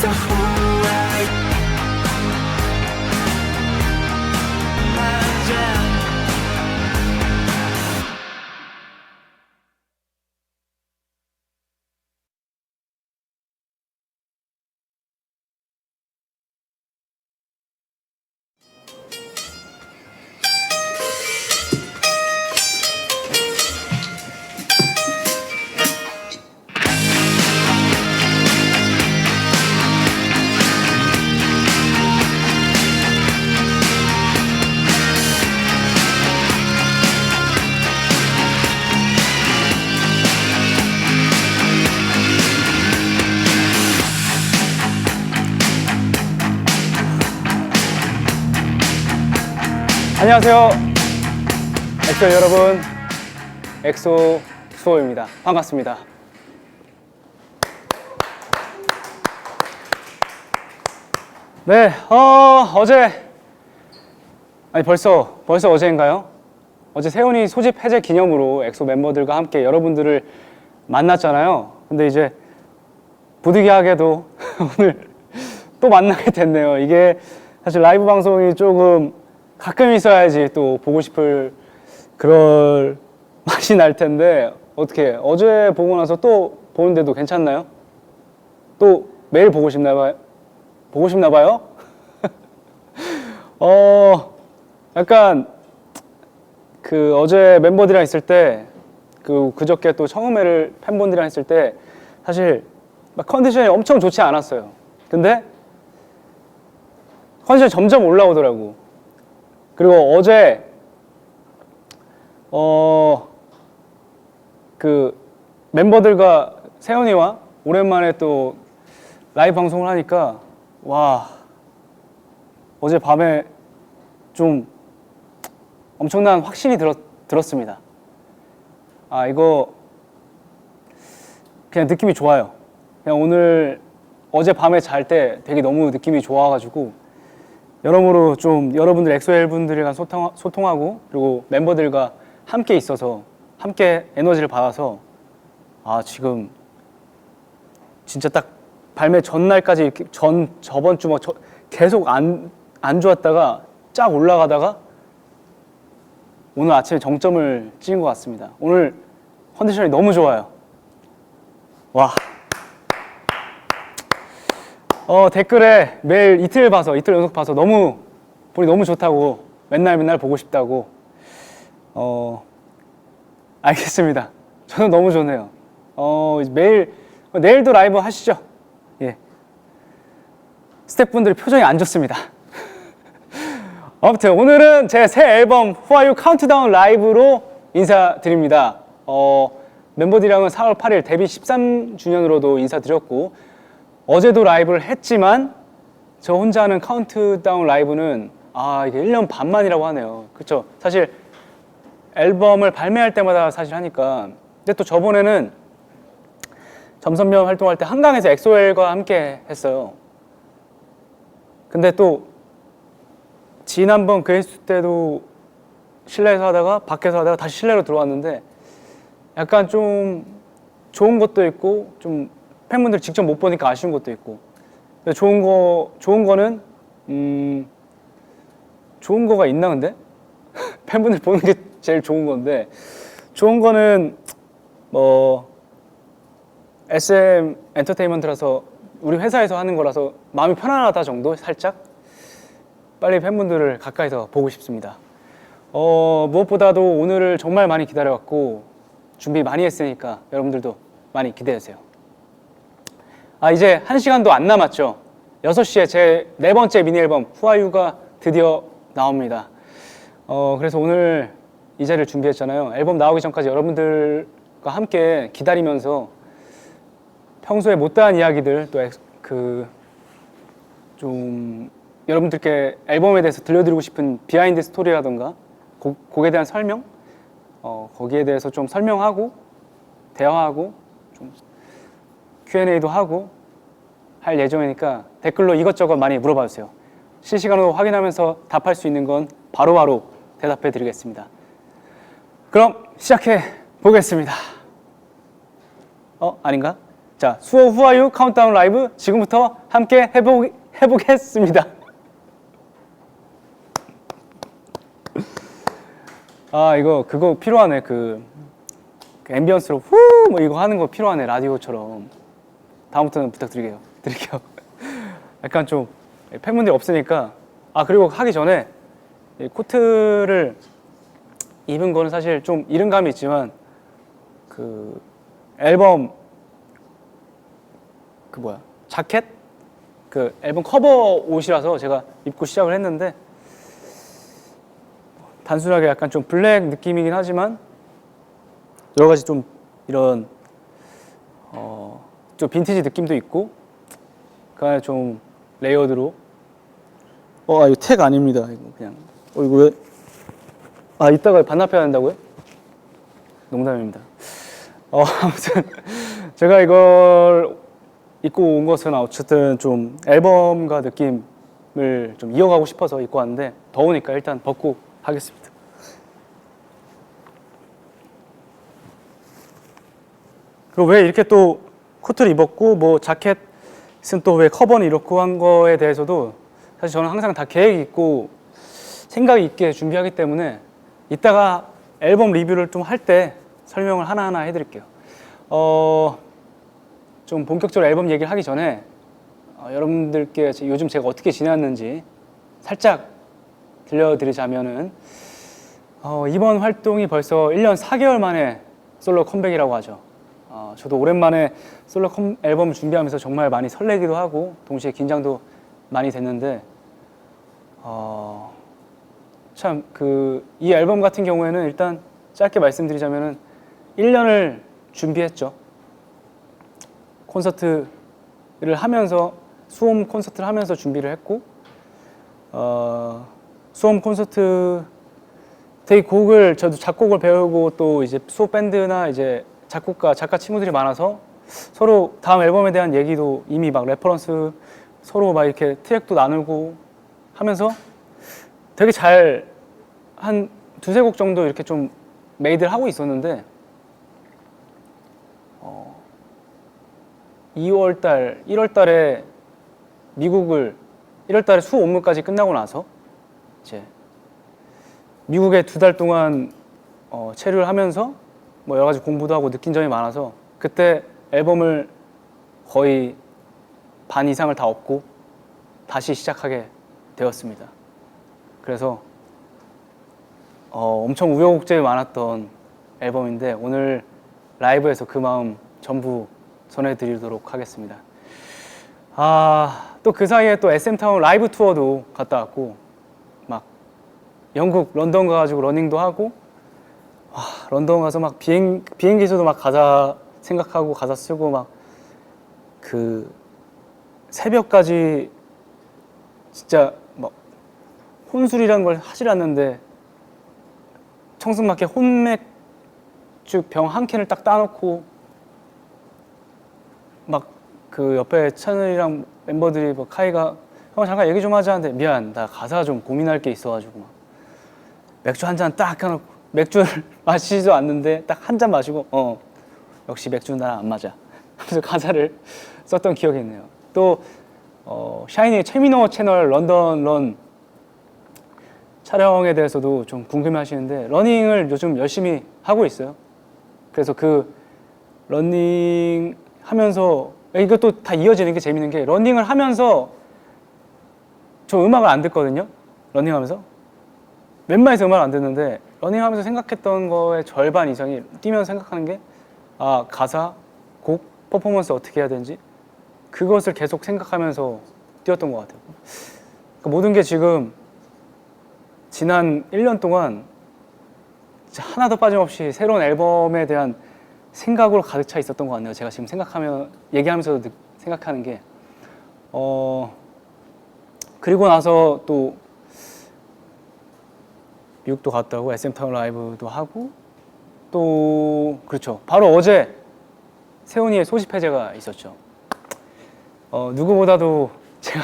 the whole ride. Yeah. 안녕하세요, 엑소 여러분. 엑소 수호입니다. 반갑습니다. 네, 어제 벌써 어제인가요? 어제 세훈이 소집 해제 기념으로 엑소 멤버들과 함께 여러분들을 만났잖아요. 근데 이제 부득이하게도 오늘 또 만나게 됐네요. 이게 사실 라이브 방송이 조금 가끔 있어야지 또 보고 싶을 그럴 맛이 날 텐데, 어떻게 어제 보고 나서 또 보는데도 괜찮나요? 또 매일 보고 싶나 봐요? 약간 그 어제 멤버들이랑 있을 때, 그저께 또 처음에를 팬분들이랑 있을 때 사실 막 컨디션이 엄청 좋지 않았어요. 근데 컨디션이 점점 올라오더라고. 그리고 어제 그 멤버들과 세훈이와 오랜만에 또 라이브 방송을 하니까, 와, 어제 밤에 좀 엄청난 확신이 들었습니다. 아, 이거 그냥 느낌이 좋아요. 그냥 오늘 어제 밤에 잘 때 되게 너무 느낌이 좋아가지고, 여러모로 좀 여러분들 엑소엘 분들이랑 소통하고, 그리고 멤버들과 함께 있어서 함께 에너지를 받아서, 아, 지금 진짜 딱 발매 전날까지 이렇게 저번 주 막 계속 안 좋았다가 쫙 올라가다가 오늘 아침에 정점을 찍은 것 같습니다. 오늘 컨디션이 너무 좋아요. 와. 댓글에 매일 이틀 연속 봐서 보니 너무 좋다고, 맨날 보고 싶다고. 알겠습니다. 저는 너무 좋네요. 내일도 라이브 하시죠. 예. 스태프분들 표정이 안 좋습니다. 아무튼 오늘은 제 새 앨범 Who Are You 카운트다운 라이브로 인사드립니다. 멤버들이랑은 4월 8일 데뷔 13주년으로도 인사드렸고, 어제도 라이브를 했지만 저 혼자 하는 카운트다운 라이브는 이게 1년 반 만이라고 하네요. 그렇죠? 사실 앨범을 발매할 때마다 사실 하니까. 근데 또 저번에는 점선명 활동할 때 한강에서 엑소엘과 함께 했어요. 근데 또 지난번 그레이스 때도 실내에서 하다가 밖에서 하다가 다시 실내로 들어왔는데, 약간 좀 좋은 것도 있고, 좀 팬분들 직접 못 보니까 아쉬운 것도 있고. 근데 좋은 거는 좋은 거가 있나 근데? 팬분들 보는 게 제일 좋은 건데, 좋은 거는 뭐 SM 엔터테인먼트라서 우리 회사에서 하는 거라서 마음이 편안하다 정도. 살짝 빨리 팬분들을 가까이서 보고 싶습니다. 무엇보다도 오늘을 정말 많이 기다려왔고 준비 많이 했으니까 여러분들도 많이 기대해주세요. 이제 1시간도 안 남았죠. 6시에 제 4번째 미니 앨범 후아유가 드디어 나옵니다. 그래서 오늘 이 자리를 준비했잖아요. 앨범 나오기 전까지 여러분들과 함께 기다리면서 평소에 못다한 이야기들, 또 좀 여러분들께 앨범에 대해서 들려드리고 싶은 비하인드 스토리라던가 곡에 대한 설명, 거기에 대해서 좀 설명하고 대화하고 좀 Q&A도 하고 할 예정이니까 댓글로 이것저것 많이 물어봐 주세요. 실시간으로 확인하면서 답할 수 있는 건 바로바로 대답해 드리겠습니다. 그럼 시작해 보겠습니다. 아닌가? 자, 수호 후아유 카운트다운 라이브 지금부터 함께 해보겠습니다. 아, 그거 필요하네. 그 앰비언스로 후 뭐 이거 하는 거 필요하네. 라디오처럼. 다음부터는 부탁드릴게요. 약간 좀 팬분들이 없으니까. 아, 그리고 하기 전에 이 코트를 입은 거는 사실 좀 이른감이 있지만 그 앨범 자켓? 그 앨범 커버 옷이라서 제가 입고 시작을 했는데 단순하게 약간 좀 블랙 느낌이긴 하지만 여러 가지 좀 이런 좀 빈티지 느낌도 있고 그 안에 좀 레이어드로 이거 택 아닙니다. 이거 그냥 이거 왜 이따가 반납해야 한다고요? 농담입니다. 아무튼 제가 이걸 입고 온 것은 어쨌든 좀 앨범과 느낌을 좀 이어가고 싶어서 입고 왔는데 더우니까 일단 벗고 하겠습니다. 그리고 왜 이렇게 또 코트를 입었고 뭐 자켓은 또 왜 커버는 이렇고 한 거에 대해서도 사실 저는 항상 다 계획이 있고 생각이 있게 준비하기 때문에 이따가 앨범 리뷰를 좀 할 때 설명을 하나하나 해드릴게요. 좀 본격적으로 앨범 얘기를 하기 전에 여러분들께 요즘 제가 어떻게 지냈는지 살짝 들려드리자면은 이번 활동이 벌써 1년 4개월 만에 솔로 컴백이라고 하죠. 저도 오랜만에 솔로 앨범을 준비하면서 정말 많이 설레기도 하고 동시에 긴장도 많이 됐는데 참 이 앨범 같은 경우에는 일단 짧게 말씀드리자면은 1년을 준비했죠. 콘서트를 하면서 수홈 콘서트를 하면서 준비를 했고 수홈 콘서트 되게 곡을 저도 작곡을 배우고 또 이제 수호 밴드나 이제 작가 친구들이 많아서 서로 다음 앨범에 대한 얘기도 이미 막 레퍼런스 서로 막 이렇게 트랙도 나누고 하면서 되게 잘 한 두세 곡 정도 이렇게 좀 메이드를 하고 있었는데 2월달, 1월달에 1월달에 수호 업무까지 끝나고 나서 이제 미국에 2달 동안 체류를 하면서 뭐 여러 가지 공부도 하고 느낀 점이 많아서 그때 앨범을 거의 반 이상을 다 얻고 다시 시작하게 되었습니다. 그래서 엄청 우여곡절이 많았던 앨범인데 오늘 라이브에서 그 마음 전부 전해드리도록 하겠습니다. 또 그 사이에 또 SM타운 라이브 투어도 갔다 왔고 막 영국 런던 가가지고 러닝도 하고 런던 가서 막 비행기에서도 막 가사 생각하고 가사 쓰고 막 그 새벽까지 진짜 막 혼술이란 걸 하질 않는데 청승맞게 혼맥주 병 한 캔을 딱 따놓고 막 그 옆에 찬을이랑 멤버들이 뭐 카이가 형 잠깐 얘기 좀 하자 하는데 미안 나 가사 좀 고민할 게 있어가지고 막 맥주 한 잔 딱 해놓고 맥주를 마시지도 않는데 딱 한 잔 마시고 역시 맥주는 나랑 안 맞아 그래서 가사를 썼던 기억이 있네요. 또 샤이니의 최민호 채널 런던 런 촬영에 대해서도 좀 궁금해 하시는데 러닝을 요즘 열심히 하고 있어요. 그래서 그 러닝 하면서 이것도 다 이어지는 게 재밌는 게 러닝을 하면서 저 음악을 안 듣거든요. 러닝하면서 웬만해서 음악을 안 듣는데 러닝하면서 생각했던 거의 절반 이상이 뛰면서 생각하는 게 가사, 곡, 퍼포먼스 어떻게 해야 되는지 그것을 계속 생각하면서 뛰었던 것 같아요. 그러니까 모든 게 지금 지난 1년 동안 하나도 빠짐없이 새로운 앨범에 대한 생각으로 가득 차 있었던 것 같네요. 제가 지금 얘기하면서도 생각하는 게 그리고 나서 또 미국도 갔다 오고 SM타운 라이브도 하고 또 그렇죠. 바로 어제 세훈이의 소집 해제가 있었죠. 누구보다도 제가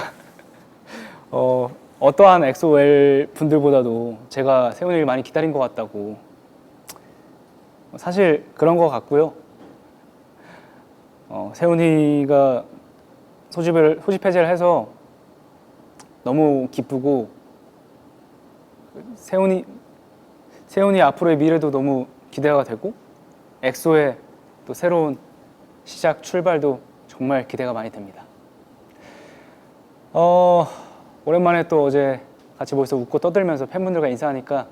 어떠한 엑소엘 분들보다도 제가 세훈이를 많이 기다린 것 같다고 사실 그런 것 같고요. 세훈이가 소집 해제를 해서 너무 기쁘고 세훈이 앞으로의 미래도 너무 기대가 되고 엑소의 또 새로운 시작 출발도 정말 기대가 많이 됩니다. 오랜만에 또 어제 같이 모여서 웃고 떠들면서 팬분들과 인사하니까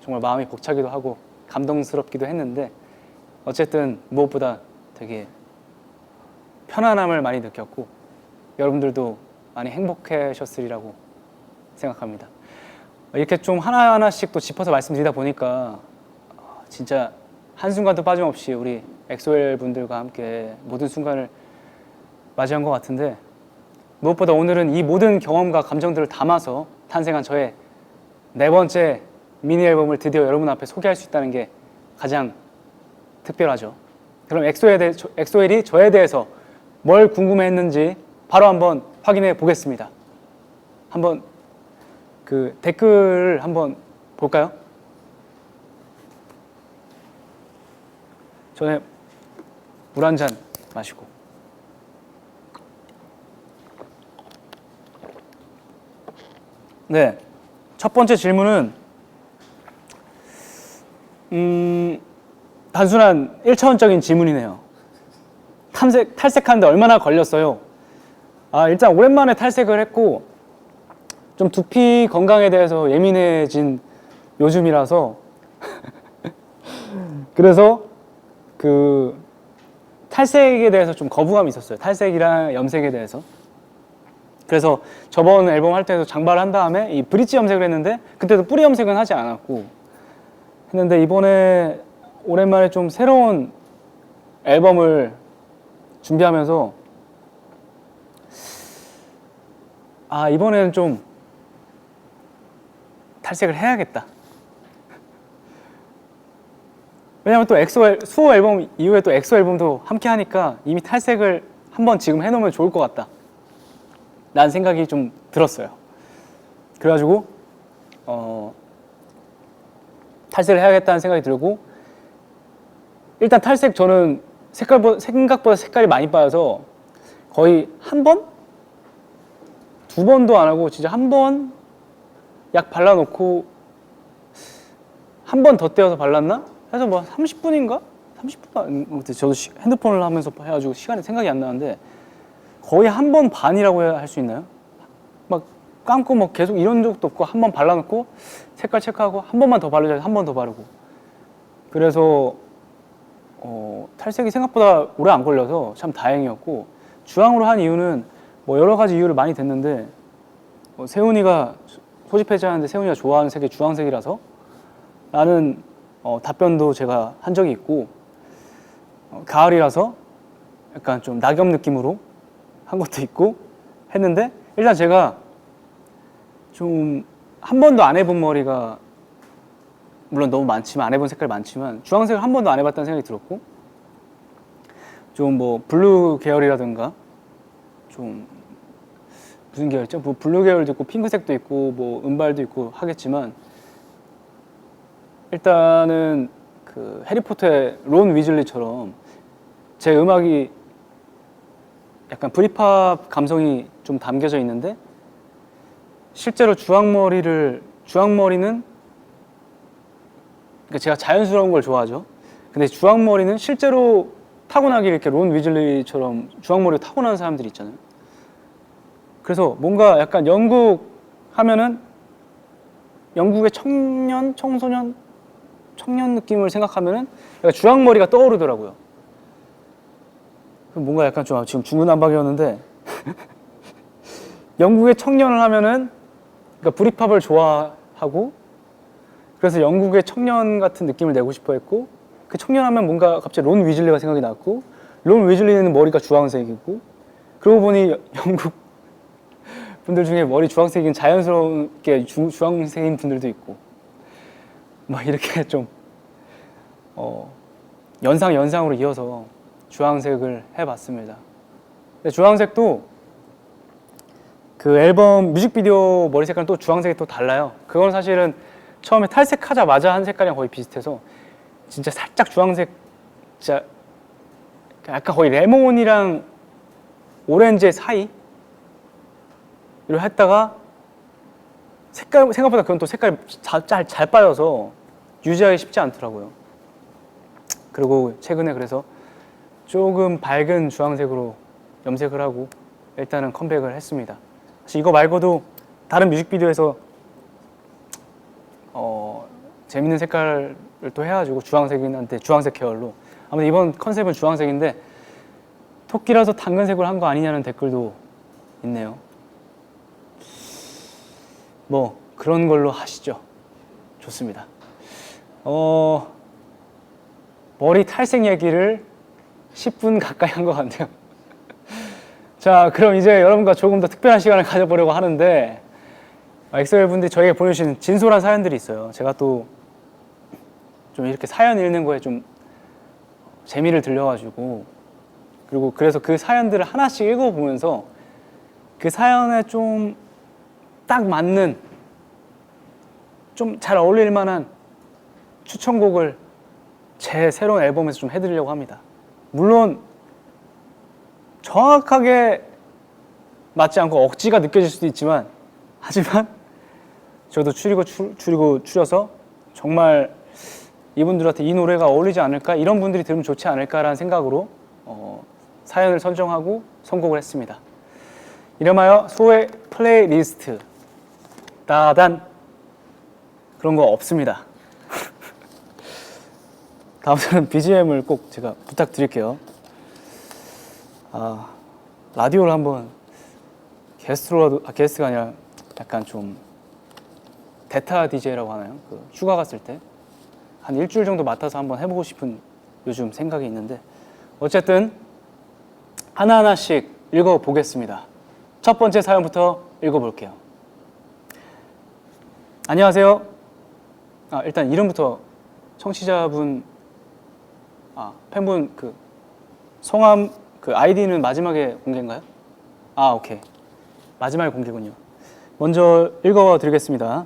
정말 마음이 벅차기도 하고 감동스럽기도 했는데 어쨌든 무엇보다 되게 편안함을 많이 느꼈고 여러분들도 많이 행복하셨으리라고 생각합니다. 이렇게 좀 하나하나씩 또 짚어서 말씀드리다 보니까 진짜 한순간도 빠짐없이 우리 엑소엘 분들과 함께 모든 순간을 맞이한 것 같은데 무엇보다 오늘은 이 모든 경험과 감정들을 담아서 탄생한 저의 4번째 미니 앨범을 드디어 여러분 앞에 소개할 수 있다는 게 가장 특별하죠. 그럼 엑소엘이 저에 대해서 뭘 궁금해했는지 바로 한번 확인해 보겠습니다. 한번 그 댓글을 한번 볼까요? 전에 물 한 잔 마시고. 네, 첫 번째 질문은 단순한 1차원적인 질문이네요. 탈색하는데 얼마나 걸렸어요? 일단 오랜만에 탈색을 했고 좀 두피 건강에 대해서 예민해진 요즘이라서 그래서 그 탈색에 대해서 좀 거부감이 있었어요. 탈색이랑 염색에 대해서. 그래서 저번 앨범 할 때도 장발을 한 다음에 이 브릿지 염색을 했는데 그때도 뿌리 염색은 하지 않았고 했는데 이번에 오랜만에 좀 새로운 앨범을 준비하면서 이번에는 좀 탈색을 해야겠다. 왜냐면 또 수호 앨범 이후에 또 엑소 앨범도 함께 하니까 이미 탈색을 한번 지금 해놓으면 좋을 것 같다 라는 생각이 좀 들었어요. 그래가지고 탈색을 해야겠다는 생각이 들고 일단 탈색 저는 생각보다 색깔이 많이 빠져서 거의 한 번? 2번도 안 하고 진짜 한 번 약 발라놓고 한 번 더 떼어서 발랐나? 해서 뭐 30분인가? 30분? 저도 핸드폰을 하면서 해가지고 시간이 생각이 안 나는데 거의 한 번 반이라고 할 수 있나요? 막 감고 뭐 계속 이런 적도 없고 한 번 발라놓고 색깔 체크하고 한 번만 더 바르자 한 번 더 바르고 그래서 탈색이 생각보다 오래 안 걸려서 참 다행이었고 주황으로 한 이유는 뭐 여러 가지 이유를 많이 댔는데 세훈이가 소집 해제하는데 세훈이가 좋아하는 색이 주황색이라서 라는 답변도 제가 한 적이 있고 가을이라서 약간 좀 낙엽 느낌으로 한 것도 있고 했는데 일단 제가 좀 한 번도 안 해본 머리가 물론 너무 많지만 안 해본 색깔 많지만 주황색을 한 번도 안 해봤다는 생각이 들었고 좀 뭐 블루 계열이라든가 좀 무슨 계열이죠? 뭐 블루 계열도 있고 핑크색도 있고 뭐 은발도 있고 하겠지만 일단은 그 해리포터의 론 위즐리처럼 제 음악이 약간 브리팝 감성이 좀 담겨져 있는데 실제로 주황머리는 그러니까 제가 자연스러운 걸 좋아하죠. 근데 주황머리는 실제로 타고나게 이렇게 론 위즐리처럼 주황머리가 타고나는 사람들이 있잖아요. 그래서 뭔가 약간 영국 하면은 영국의 청년 느낌을 생각하면은 약간 주황머리가 떠오르더라고요. 뭔가 약간 좀 지금 중구난방이었는데 영국의 청년을 하면은 그러니까 브리팝을 좋아하고 그래서 영국의 청년 같은 느낌을 내고 싶어 했고 그 청년 하면 뭔가 갑자기 론 위즐리가 생각이 났고 론 위즐리는 머리가 주황색이고 그러고 보니 영국 분들 중에 머리 주황색인 자연스럽게 주황색인 분들도 있고 막 이렇게 좀 연상으로 이어서 주황색을 해봤습니다. 근데 주황색도 그 앨범 뮤직비디오 머리 색깔은 또 주황색이 또 달라요. 그건 사실은 처음에 탈색하자마자 한 색깔이랑 거의 비슷해서 진짜 살짝 주황색 진짜 약간 거의 레몬이랑 오렌지 사이 를 했다가 생각보다 그건 또 색깔이 잘 빠져서 유지하기 쉽지 않더라고요. 그리고 최근에 그래서 조금 밝은 주황색으로 염색을 하고 일단은 컴백을 했습니다. 사실 이거 말고도 다른 뮤직비디오에서 재밌는 색깔을 또 해가지고 주황색인한테 주황색 계열로 아무튼 이번 컨셉은 주황색인데 토끼라서 당근색으로 한 거 아니냐는 댓글도 있네요. 뭐 그런 걸로 하시죠. 좋습니다. 머리 탈색 얘기를 10분 가까이 한 것 같네요. 자, 그럼 이제 여러분과 조금 더 특별한 시간을 가져보려고 하는데 엑셀 분들이 저에게 보내주신 진솔한 사연들이 있어요. 제가 또 좀 이렇게 사연 읽는 거에 좀 재미를 들려가지고 그리고 그래서 그 사연들을 하나씩 읽어보면서 그 사연에 좀 딱 맞는 좀 잘 어울릴 만한 추천곡을 제 새로운 앨범에서 좀 해드리려고 합니다. 물론 정확하게 맞지 않고 억지가 느껴질 수도 있지만 하지만 저도 추려서 정말 이분들한테 이 노래가 어울리지 않을까 이런 분들이 들으면 좋지 않을까라는 생각으로 사연을 선정하고 선곡을 했습니다. 이름하여 소의 플레이리스트 따단 그런 거 없습니다. 다음부터는 BGM을 꼭 제가 부탁드릴게요. 라디오를 한번 게스트가 아니라 약간 좀 대타 DJ라고 하나요? 그 휴가 갔을 때 한 일주일 정도 맡아서 한번 해보고 싶은 요즘 생각이 있는데 어쨌든 하나하나씩 읽어보겠습니다. 첫 번째 사연부터 읽어볼게요. 안녕하세요. 일단 이름부터 청취자분, 팬분 그 성함 그 아이디는 마지막에 공개인가요? 오케이. 마지막에 공개군요. 먼저 읽어드리겠습니다.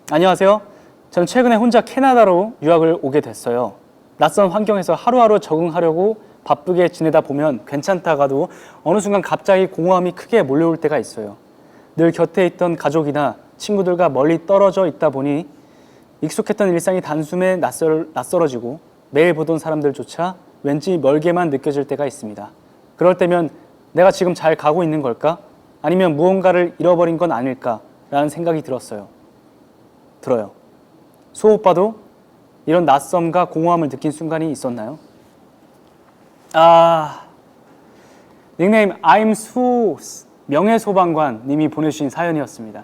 안녕하세요. 저는 최근에 혼자 캐나다로 유학을 오게 됐어요. 낯선 환경에서 하루하루 적응하려고 바쁘게 지내다 보면 괜찮다가도 어느 순간 갑자기 공허함이 크게 몰려올 때가 있어요. 늘 곁에 있던 가족이나 친구들과 멀리 떨어져 있다 보니 익숙했던 일상이 단숨에 낯설어지고 매일 보던 사람들조차 왠지 멀게만 느껴질 때가 있습니다. 그럴 때면 내가 지금 잘 가고 있는 걸까? 아니면 무언가를 잃어버린 건 아닐까라는 생각이 들어요. 소 오빠도 이런 낯섦과 공허함을 느낀 순간이 있었나요? 닉네임 I'm 수 명예소방관 님이 보내주신 사연이었습니다.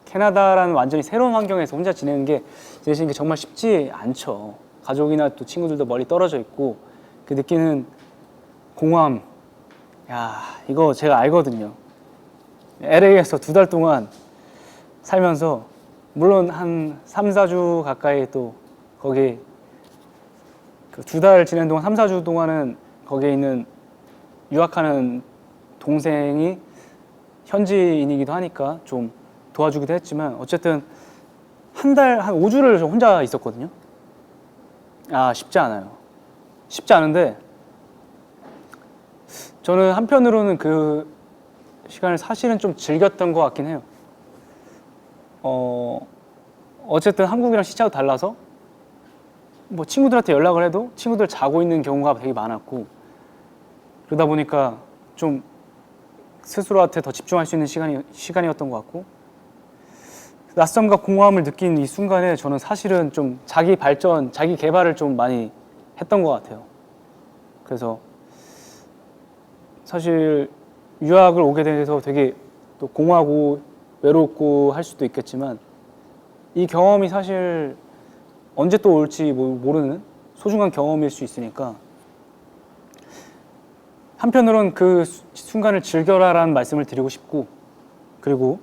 캐나다라는 완전히 새로운 환경에서 혼자 지내는 게 정말 쉽지 않죠. 가족이나 또 친구들도 멀리 떨어져 있고 그 느끼는 공허함, 이거 제가 알거든요. LA에서 2달 동안 살면서 물론 한 3, 4주 가까이 또 거기 그 2달 지낸 동안 3, 4주 동안은 거기에 있는 유학하는 동생이 현지인이기도 하니까 좀 도와주기도 했지만 어쨌든 한 5주를 혼자 있었거든요. 쉽지 않아요. 쉽지 않은데 저는 한편으로는 그 시간을 사실은 좀 즐겼던 것 같긴 해요. 어쨌든 한국이랑 시차도 달라서 뭐 친구들한테 연락을 해도 친구들 자고 있는 경우가 되게 많았고 그러다 보니까 좀 스스로한테 더 집중할 수 있는 시간이었던 것 같고 낯섦과 공허함을 느낀 이 순간에 저는 사실은 좀 자기 발전, 자기 개발을 좀 많이 했던 것 같아요. 그래서 사실 유학을 오게 돼서 되게 또 공허하고 외롭고 할 수도 있겠지만 이 경험이 사실 언제 또 올지 모르는 소중한 경험일 수 있으니까 한편으론 그 순간을 즐겨라라는 말씀을 드리고 싶고 그리고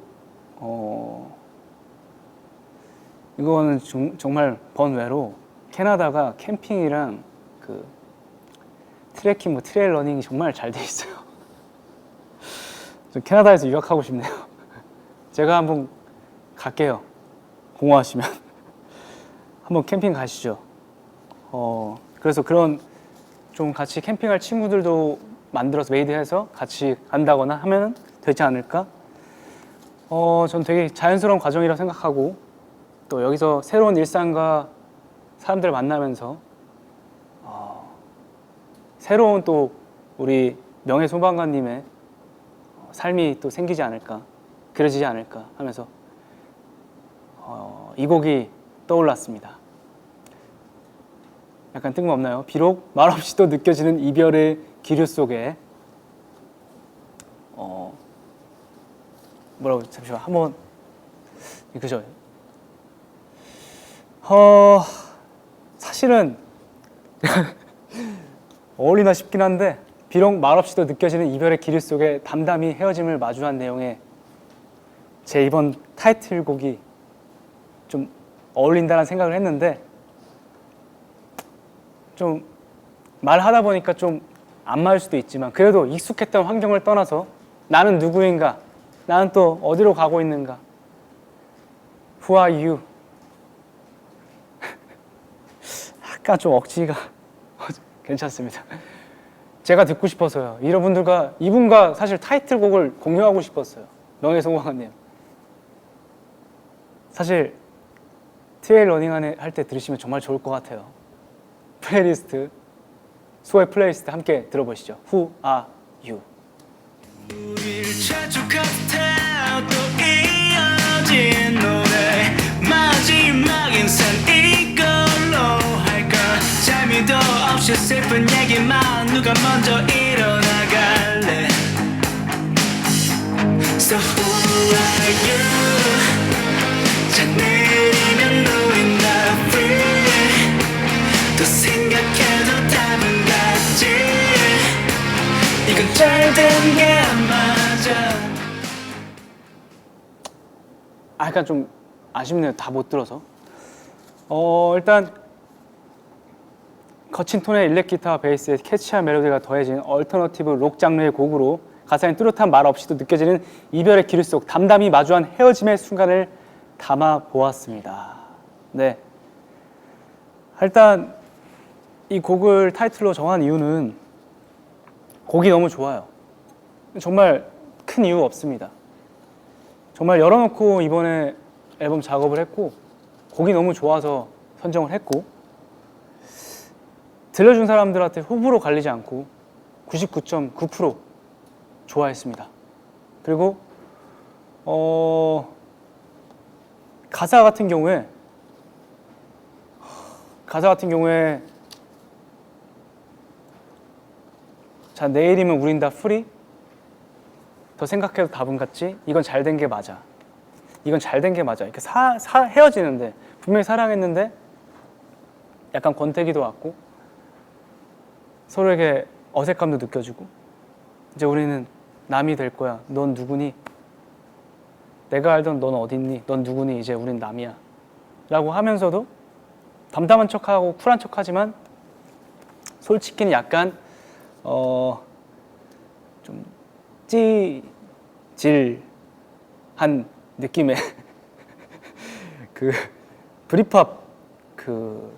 이거는 정말 번외로 캐나다가 캠핑이랑 그 트레킹, 트레일 러닝이 정말 잘 돼 있어요. 저 캐나다에서 유학하고 싶네요. 제가 한번 갈게요. 공허하시면 한번 캠핑 가시죠. 그래서 그런 좀 같이 캠핑할 친구들도 만들어서 메이드해서 같이 간다거나 하면 되지 않을까? 전 되게 자연스러운 과정이라고 생각하고 또 여기서 새로운 일상과 사람들을 만나면서 새로운 또 우리 명예소방관님의 삶이 또 생기지 않을까, 그려지지 않을까 하면서 이 곡이 떠올랐습니다. 약간 뜬금없나요? 비록 말없이도 느껴지는 이별의 기류 속에 뭐라고 잠시만 한번 그죠? 사실은 어울리나 싶긴 한데 비록 말없이도 느껴지는 이별의 기류 속에 담담히 헤어짐을 마주한 내용의 제 이번 타이틀곡이 좀 어울린다는 생각을 했는데 좀 말하다 보니까 좀 안 맞을 수도 있지만 그래도 익숙했던 환경을 떠나서 나는 누구인가? 나는 또 어디로 가고 있는가? Who are you? 약간 좀 억지가 괜찮습니다. 제가 듣고 싶어서요. 이분과 사실 타이틀곡을 공유하고 싶었어요. 명예소방관님. 사실 트레일 러닝 할 때 들으시면 정말 좋을 것 같아요. 플레이리스트, 수호의 플레이리스트 함께 들어보시죠. Who are you? 우릴 자주 같아 또 이어진 노래 마지막 인생 이걸로 할까 재미도 없이 슬픈 얘기만 누가 먼저 일어나갈래 So who are you 자 내리면 우린 다 free 또 생각해도 답은 같지 이건 잘 된 게 맞아. 약간 좀 아쉽네요. 다 못 들어서. 일단 거친 톤의 일렉 기타와 베이스에 캐치한 멜로디가 더해진 얼터너티브 록 장르의 곡으로 가사엔 뚜렷한 말 없이도 느껴지는 이별의 기류 속 담담히 마주한 헤어짐의 순간을 담아 보았습니다. 네. 일단 이 곡을 타이틀로 정한 이유는 곡이 너무 좋아요. 정말 큰 이유 없습니다. 정말 열어놓고 이번에 앨범 작업을 했고 곡이 너무 좋아서 선정을 했고 들려준 사람들한테 호불호 갈리지 않고 99.9% 좋아했습니다. 그리고 가사 같은 경우에 자 내일이면 우린 다 프리 더 생각해도 답은 같지 이건 잘 된 게 맞아 이건 잘 된 게 맞아 이렇게 헤어지는데 분명히 사랑했는데 약간 권태기도 왔고 서로에게 어색감도 느껴지고 이제 우리는 남이 될 거야 넌 누구니 내가 알던 넌 어딨니 넌 누구니 이제 우린 남이야 라고 하면서도 담담한 척하고 쿨한 척하지만 솔직히는 약간 좀 찌질한 느낌의 그 브리팝 그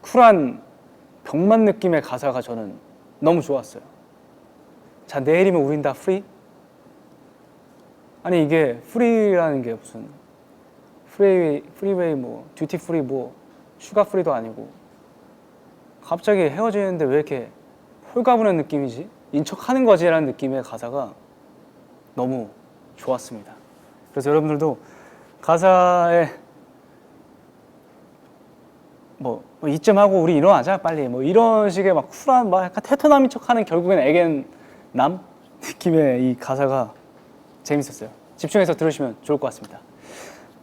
쿨한 병만 느낌의 가사가 저는 너무 좋았어요. 자 내일이면 우린 다 프리? 아니 이게 프리라는 게 무슨 프리웨이 뭐 듀티 프리 뭐 슈가 프리도 아니고 갑자기 헤어지는데 왜 이렇게 홀가분한 느낌이지? 인척하는 거지? 라는 느낌의 가사가 너무 좋았습니다. 그래서 여러분들도 가사에 뭐 이쯤 하고 우리 일어나자 빨리 뭐 이런 식의 막 쿨한 막 약간 테토남인 척하는 결국엔 애견남 느낌의 이 가사가 재밌었어요. 집중해서 들으시면 좋을 것 같습니다.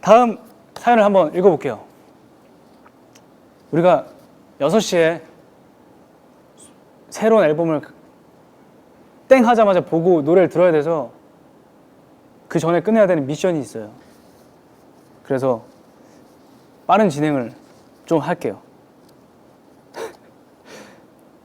다음 사연을 한번 읽어볼게요. 우리가 6시에 새로운 앨범을 땡 하자마자 보고 노래를 들어야 돼서 그 전에 끝내야 되는 미션이 있어요. 그래서 빠른 진행을 좀 할게요.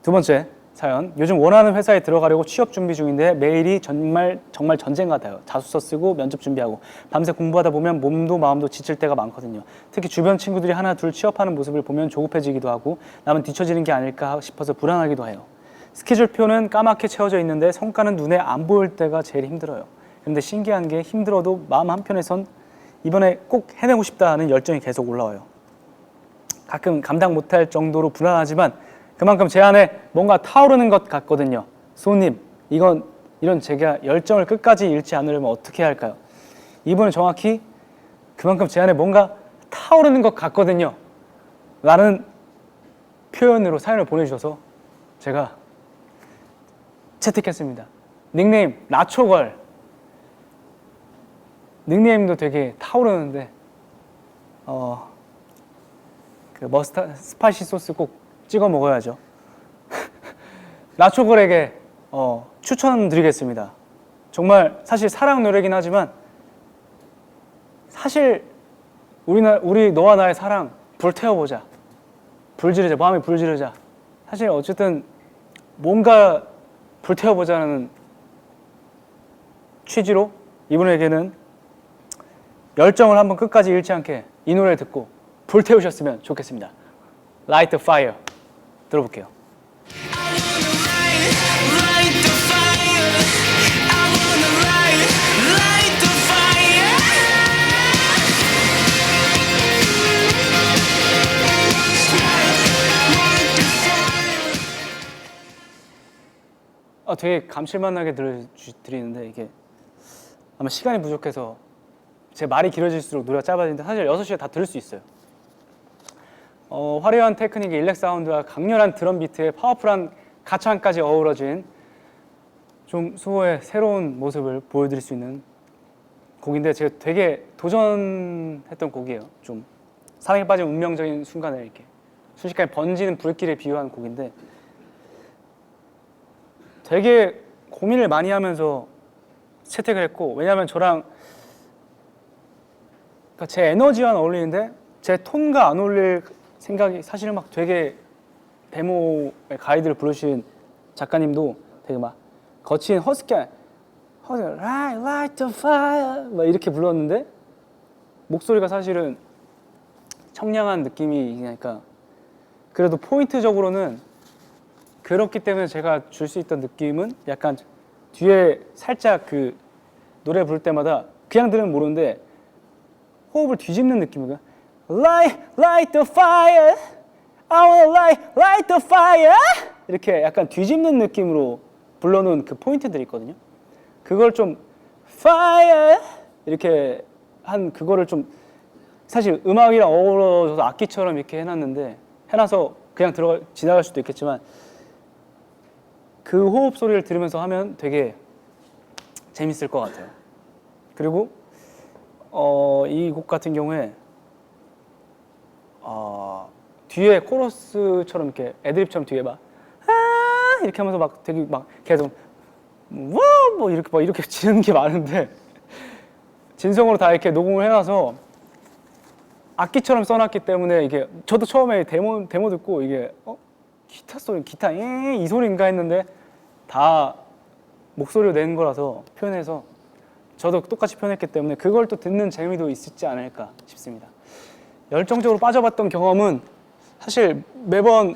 두 번째, 사연. 요즘 원하는 회사에 들어가려고 취업 준비 중인데 매일이 정말 전쟁 같아요. 자소서 쓰고 면접 준비하고 밤새 공부하다 보면 몸도 마음도 지칠 때가 많거든요. 특히 주변 친구들이 하나 둘 취업하는 모습을 보면 조급해지기도 하고 남은 뒤처지는 게 아닐까 싶어서 불안하기도 해요. 스케줄표는 까맣게 채워져 있는데 성과는 눈에 안 보일 때가 제일 힘들어요. 그런데 신기한 게 힘들어도 마음 한편에선 이번에 꼭 해내고 싶다 하는 열정이 계속 올라와요. 가끔 감당 못할 정도로 불안하지만 그만큼 제 안에 뭔가 타오르는 것 같거든요. 소님, 이런 제가 열정을 끝까지 잃지 않으려면 어떻게 해야 할까요? 이분은 정확히 그만큼 제 안에 뭔가 타오르는 것 같거든요. 라는 표현으로 사연을 보내주셔서 제가 채택했습니다. 닉네임 나초걸. 닉네임도 되게 타오르는데 그 스파이시 소스 꼭 찍어 먹어야죠. 나초걸에게 추천드리겠습니다. 정말 사실 사랑 노래긴 하지만 사실 우리 너와 나의 사랑 불태워보자. 불지르자. 마음에 불지르자. 사실 어쨌든 뭔가 불태워보자는 취지로 이분에게는 열정을 한번 끝까지 잃지 않게 이 노래를 듣고 불태우셨으면 좋겠습니다. Light the Fire 들어볼게요. 되게 감칠맛나게 들려드리는데 이게 아마 시간이 부족해서 제 말이 길어질수록 노래가 짧아지는데 사실 6시에 다 들을 수 있어요. 화려한 테크닉의 일렉 사운드와 강렬한 드럼 비트의 파워풀한 가창까지 어우러진 좀 수호의 새로운 모습을 보여드릴 수 있는 곡인데 제가 되게 도전했던 곡이에요. 좀 사랑에 빠진 운명적인 순간을 이렇게 순식간에 번지는 불길에 비유한 곡인데 되게 고민을 많이 하면서 채택을 했고 왜냐하면 저랑 그러니까 제 에너지와는 어울리는데 제 톤과 안 어울릴 생각이 사실은 막 되게 데모의 가이드를 부르신 작가님도 되게 막 거친 허스키한 Light the fire 막 이렇게 불렀는데 목소리가 사실은 청량한 느낌이 그러니까 그래도 포인트적으로는 그렇기 때문에 제가 줄 수 있던 느낌은 약간 뒤에 살짝 그 노래 부를 때마다 그냥 들으면 모르는데 호흡을 뒤집는 느낌이고요. Light the fire, I wanna light the fire 이렇게 약간 뒤집는 느낌으로 불러놓은 그 포인트들이 있거든요. 그걸 좀 fire 이렇게 한 그거를 좀 사실 음악이랑 어우러져서 악기처럼 이렇게 해놔서 그냥 지나갈 수도 있겠지만 그 호흡 소리를 들으면서 하면 되게 재밌을 것 같아요. 그리고 이 곡 같은 경우에 뒤에 코러스처럼 이렇게 애드립처럼 뒤에 막 이렇게 하면서 막 되게 막 계속 뭐 이렇게 지는 게 많은데 진성으로 다 이렇게 녹음을 해놔서 악기처럼 써놨기 때문에 이게 저도 처음에 데모 듣고 이게 기타 이 소리인가 했는데 다 목소리로 낸 거라서 표현해서 저도 똑같이 표현했기 때문에 그걸 또 듣는 재미도 있지 않을까 싶습니다. 열정적으로 빠져봤던 경험은 사실 매번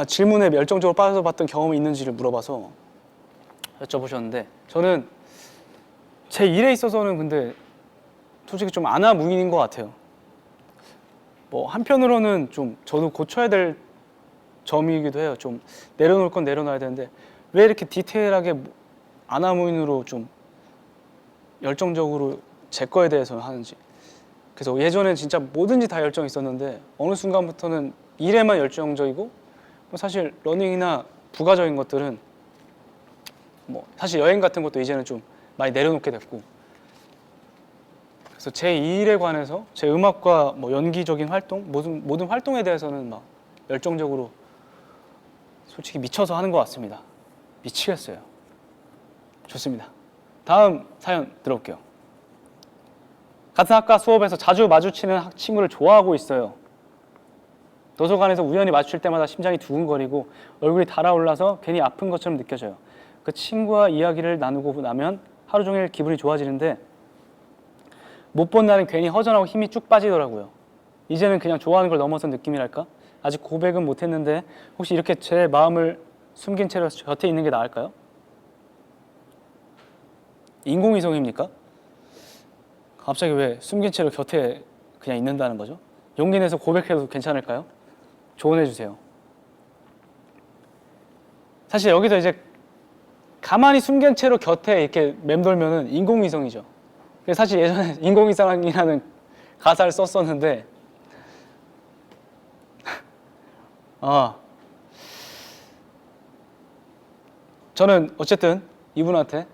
질문에 열정적으로 빠져봤던 경험이 있는지를 물어봐서 여쭤보셨는데 저는 제 일에 있어서는 근데 솔직히 좀 안하무인인 것 같아요. 뭐 한편으로는 좀 저도 고쳐야 될 점이기도 해요. 좀 내려놓을 건 내려놔야 되는데 왜 이렇게 디테일하게 안하무인으로 좀 열정적으로 제 거에 대해서 하는지. 그래서 예전엔 진짜 뭐든지 다 열정이 있었는데 어느 순간부터는 일에만 열정적이고 뭐 사실 러닝이나 부가적인 것들은 뭐 사실 여행 같은 것도 이제는 좀 많이 내려놓게 됐고 그래서 제 일에 관해서 제 음악과 뭐 연기적인 활동 모든 활동에 대해서는 막 열정적으로 솔직히 미쳐서 하는 것 같습니다. 미치겠어요. 좋습니다. 다음 사연 들어볼게요. 같은 학과 수업에서 자주 마주치는 친구를 좋아하고 있어요. 도서관에서 우연히 마주칠 때마다 심장이 두근거리고 얼굴이 달아올라서 괜히 아픈 것처럼 느껴져요. 그 친구와 이야기를 나누고 나면 하루 종일 기분이 좋아지는데 못 본 날은 괜히 허전하고 힘이 쭉 빠지더라고요. 이제는 그냥 좋아하는 걸 넘어선 느낌이랄까? 아직 고백은 못했는데 혹시 이렇게 제 마음을 숨긴 채로 곁에 있는 게 나을까요? 인공위성입니까? 갑자기 왜 숨긴 채로 곁에 그냥 있는다는 거죠? 용기 내서 고백해도 괜찮을까요? 조언해 주세요. 사실 여기서 이제 가만히 숨긴 채로 곁에 이렇게 맴돌면은 인공위성이죠. 사실 예전에 인공위성이라는 가사를 썼었는데 저는 어쨌든 이분한테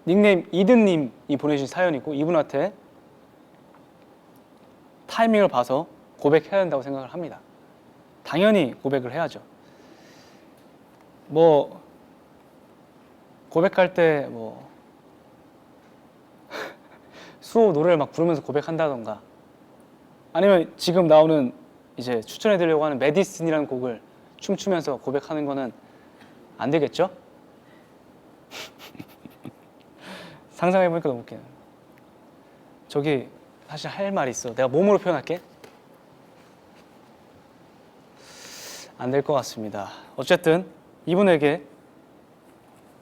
닉네임 이든님이 보내주신 사연이고 이분한테 타이밍을 봐서 고백해야 된다고 생각을 합니다. 당연히 고백을 해야죠. 뭐 고백할 때 뭐 수호 노래를 막 부르면서 고백한다던가 아니면 지금 나오는 이제 추천해 드리려고 하는 메디슨이라는 곡을 춤추면서 고백하는 거는 안 되겠죠? 상상해 보니까 너무 웃기네. 저기 사실 할 말이 있어. 내가 몸으로 표현할게. 안 될 것 같습니다. 어쨌든 이분에게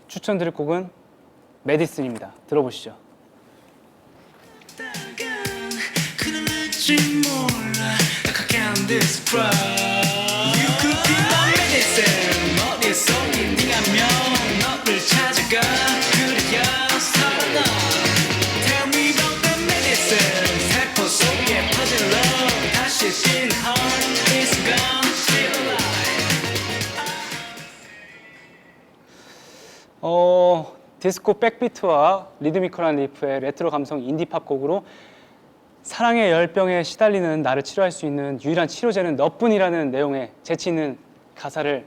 추천드릴 곡은 메디슨입니다. 들어보시죠. 그는 알지 몰라 가까운 describe You could be my medicine 어디서 힐링하면 너를 찾아가 그래야 살아나 Tell me about the medicine 세포 속에 퍼진 love 다시 뛴 heart is gone feel alive 디스코 백비트와 리드미컬한 리프의 레트로 감성 인디팝 곡으로 사랑의 열병에 시달리는 나를 치료할 수 있는 유일한 치료제는 너뿐이라는 내용의 재치 있는 가사를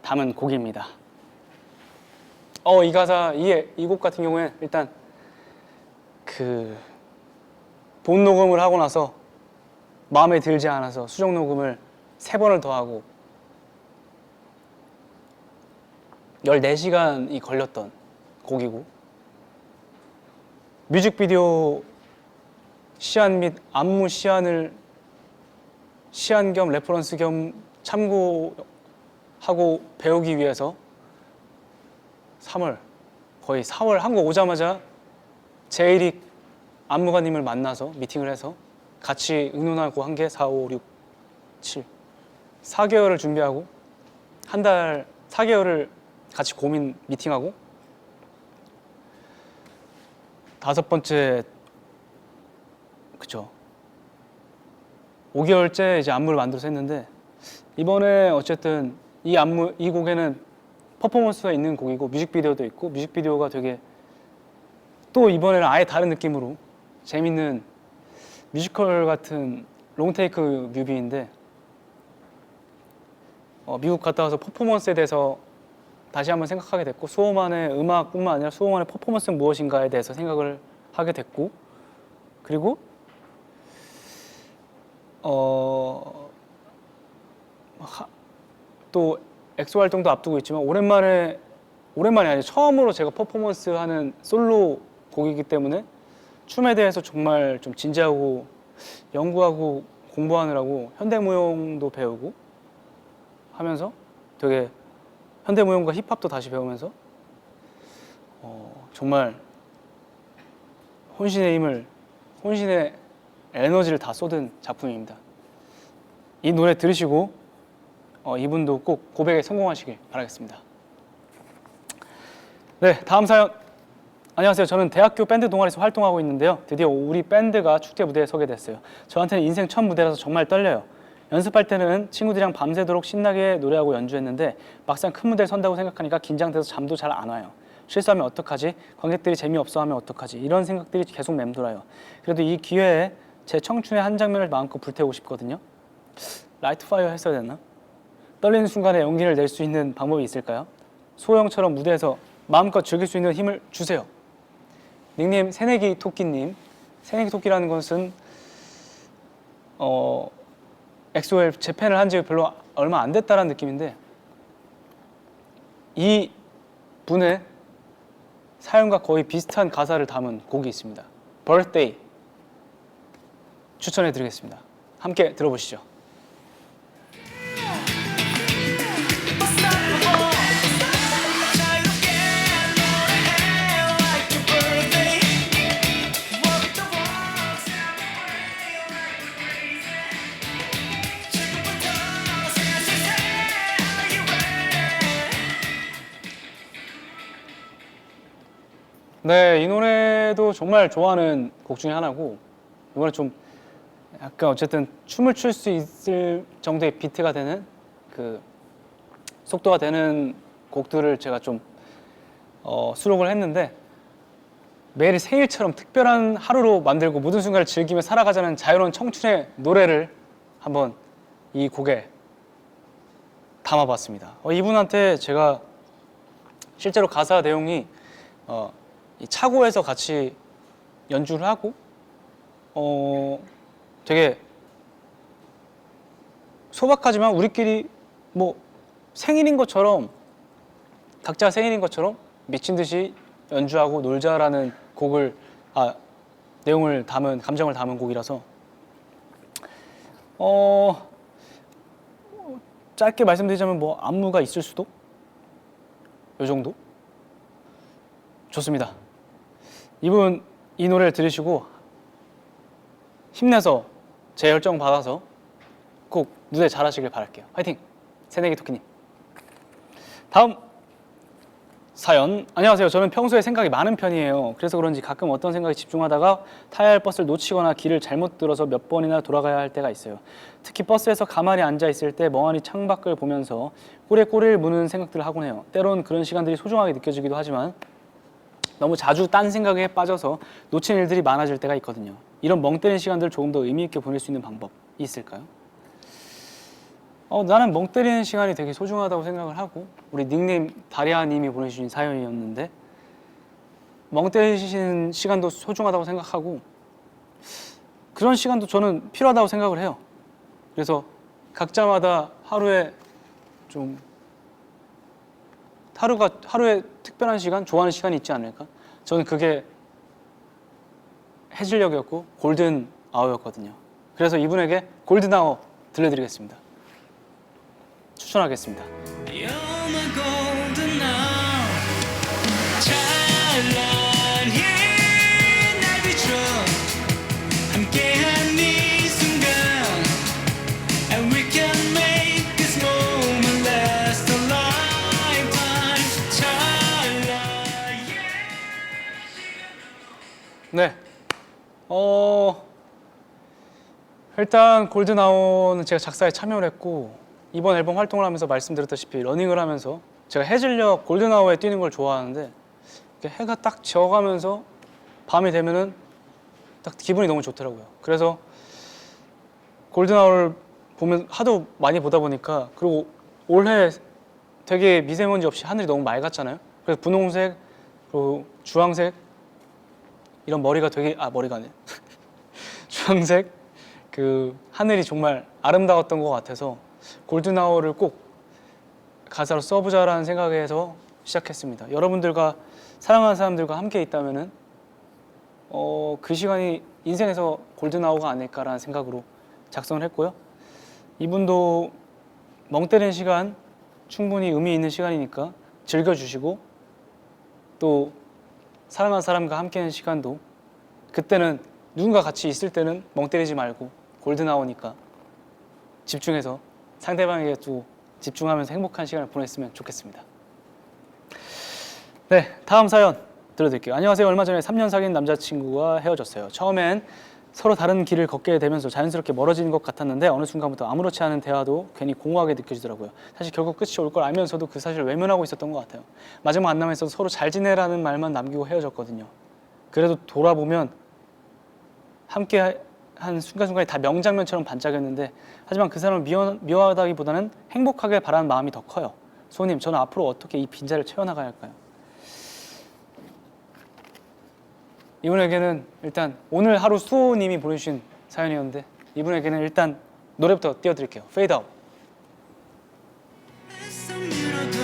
담은 곡입니다. 이 가사, 이 곡 같은 경우에 일단 본 녹음을 하고 나서 마음에 들지 않아서 수정 녹음을 3번을 더 하고 14시간이 걸렸던 곡이고 뮤직비디오 시안 및 안무 시안 겸 레퍼런스 겸 참고하고 배우기 위해서 3월 거의 4월 한국 오자마자 제이릭 안무가님을 만나서 미팅을 해서 같이 의논하고 한 게 4, 5, 6, 7 4개월을 준비하고 한 달 4개월을 같이 고민 미팅하고 5번째 그쵸 5개월째 이제 안무를 만들어서 했는데 이번에 어쨌든 이 곡에는 퍼포먼스가 있는 곡이고 뮤직비디오도 있고 뮤직비디오가 되게 또 이번에는 아예 다른 느낌으로 재밌는 뮤지컬 같은 롱테이크 뮤비인데 미국 갔다 와서 퍼포먼스에 대해서 다시 한번 생각하게 됐고 수호만의 음악뿐만 아니라 수호만의 퍼포먼스는 무엇인가에 대해서 생각을 하게 됐고 그리고 또 엑소 활동도 앞두고 있지만 오랜만이 아니라 처음으로 제가 퍼포먼스하는 솔로 곡이기 때문에 춤에 대해서 정말 좀 진지하고 연구하고 공부하느라고 현대무용도 배우고 하면서 되게 현대무용과 힙합도 다시 배우면서 정말 혼신의 에너지를 다 쏟은 작품입니다. 이 노래 들으시고 이분도 꼭 고백에 성공하시길 바라겠습니다. 네, 다음 사연. 안녕하세요. 저는 대학교 밴드 동아리에서 활동하고 있는데요. 드디어 우리 밴드가 축제 무대에 서게 됐어요. 저한테는 인생 첫 무대라서 정말 떨려요. 연습할 때는 친구들이랑 밤새도록 신나게 노래하고 연주했는데 막상 큰 무대에 선다고 생각하니까 긴장돼서 잠도 잘 안 와요. 실수하면 어떡하지? 관객들이 재미없어 하면 어떡하지? 이런 생각들이 계속 맴돌아요. 그래도 이 기회에 제 청춘의 한 장면을 마음껏 불태우고 싶거든요. 라이트 파이어 했어야 됐나? 떨리는 순간에 용기를 낼 수 있는 방법이 있을까요? 소영처럼 무대에서 마음껏 즐길 수 있는 힘을 주세요. 닉네임 새내기 토끼님. 새내기 토끼라는 것은 엑소엘 재팬을 한 지 별로 얼마 안 됐다는 느낌인데 이 분의 사연과 거의 비슷한 가사를 담은 곡이 있습니다. Birthday 추천해 드리겠습니다. 함께 들어보시죠. 네, 이 노래도 정말 좋아하는 곡 중에 하나고 이번에 좀 약간 어쨌든 춤을 출 수 있을 정도의 비트가 되는 그 속도가 되는 곡들을 제가 좀 수록을 했는데 매일 생일처럼 특별한 하루로 만들고 모든 순간을 즐기며 살아가자는 자유로운 청춘의 노래를 한번 이 곡에 담아봤습니다. 이분한테 제가 실제로 가사 내용이 이 차고에서 같이 연주를 하고 되게 소박하지만 우리끼리 뭐 생일인 것처럼 각자 생일인 것처럼 미친 듯이 연주하고 놀자라는 곡을 내용을 담은 감정을 담은 곡이라서 짧게 말씀드리자면 뭐 안무가 있을 수도 요 정도 좋습니다. 이분 이 노래를 들으시고 힘내서 제 열정 받아서 꼭 무대 잘하시길 바랄게요. 화이팅! 새내기 토끼님. 다음 사연. 안녕하세요. 저는 평소에 생각이 많은 편이에요. 그래서 그런지 가끔 어떤 생각에 집중하다가 타야 할 버스를 놓치거나 길을 잘못 들어서 몇 번이나 돌아가야 할 때가 있어요. 특히 버스에서 가만히 앉아 있을 때 멍하니 창밖을 보면서 꼬리에 꼬리를 무는 생각들을 하곤 해요. 때론 그런 시간들이 소중하게 느껴지기도 하지만 너무 자주 딴 생각에 빠져서 놓친 일들이 많아질 때가 있거든요. 이런 멍 때리는 시간들을 조금 더 의미 있게 보낼 수 있는 방법이 있을까요? 나는 멍 때리는 시간이 되게 소중하다고 생각을 하고 우리 닉네임 다리아님이 보내주신 사연이었는데 멍 때리시는 시간도 소중하다고 생각하고 그런 시간도 저는 필요하다고 생각을 해요. 그래서 각자마다 하루에 특별한 시간, 좋아하는 시간이 있지 않을까? 저는 그게 해질녘이었고 골든 아워였거든요. 그래서 이분에게 골든 아워 들려드리겠습니다. 추천하겠습니다. You're my golden hour. 찬란히 날 비춰 함께한 이 순간 And we can make this moment last a lifetime. 찬란히 네. 일단 골든 아워는 제가 작사에 참여를 했고 이번 앨범 활동을 하면서 말씀드렸다시피 러닝을 하면서 제가 해질녘 골든 아워에 뛰는 걸 좋아하는데 이렇게 해가 딱 지어가면서 밤이 되면은 딱 기분이 너무 좋더라고요. 그래서 골든 아워를 보면 하도 많이 보다 보니까 그리고 올해 되게 미세먼지 없이 하늘이 너무 맑았잖아요. 그래서 분홍색 그리고 주황색 이런 머리가 되게 머리가 아니에요. 주황색 그 하늘이 정말 아름다웠던 것 같아서 골든 아워를 꼭 가사로 써보자라는 생각에서 시작했습니다. 여러분들과 사랑하는 사람들과 함께 있다면은 그 시간이 인생에서 골든 아워가 아닐까라는 생각으로 작성을 했고요. 이분도 멍 때리는 시간 충분히 의미 있는 시간이니까 즐겨주시고 또 사랑하는 사람과 함께하는 시간도 그때는 누군가 같이 있을 때는 멍 때리지 말고 골든 아워니까 집중해서 상대방에게 또 집중하면서 행복한 시간을 보냈으면 좋겠습니다. 네, 다음 사연 들려드릴게요. 안녕하세요. 얼마 전에 3년 사귄 남자친구와 헤어졌어요. 처음엔 서로 다른 길을 걷게 되면서 자연스럽게 멀어지는 것 같았는데 어느 순간부터 아무렇지 않은 대화도 괜히 공허하게 느껴지더라고요. 사실 결국 끝이 올 걸 알면서도 그 사실을 외면하고 있었던 것 같아요. 마지막 만남에서 서로 잘 지내라는 말만 남기고 헤어졌거든요. 그래도 돌아보면 함께 한 순간순간이 다 명장면처럼 반짝였는데 하지만 그 사람을 미워하다기보다는 행복하길 바라는 마음이 더 커요. 소님, 저는 앞으로 어떻게 이 빈자리를 채워나가야 할까요? 이분에게는 일단 오늘 하루 수호님이 보내주신 사연이었는데 이분에게는 일단 노래부터 띄워드릴게요. Fade Out. 애써 밀어도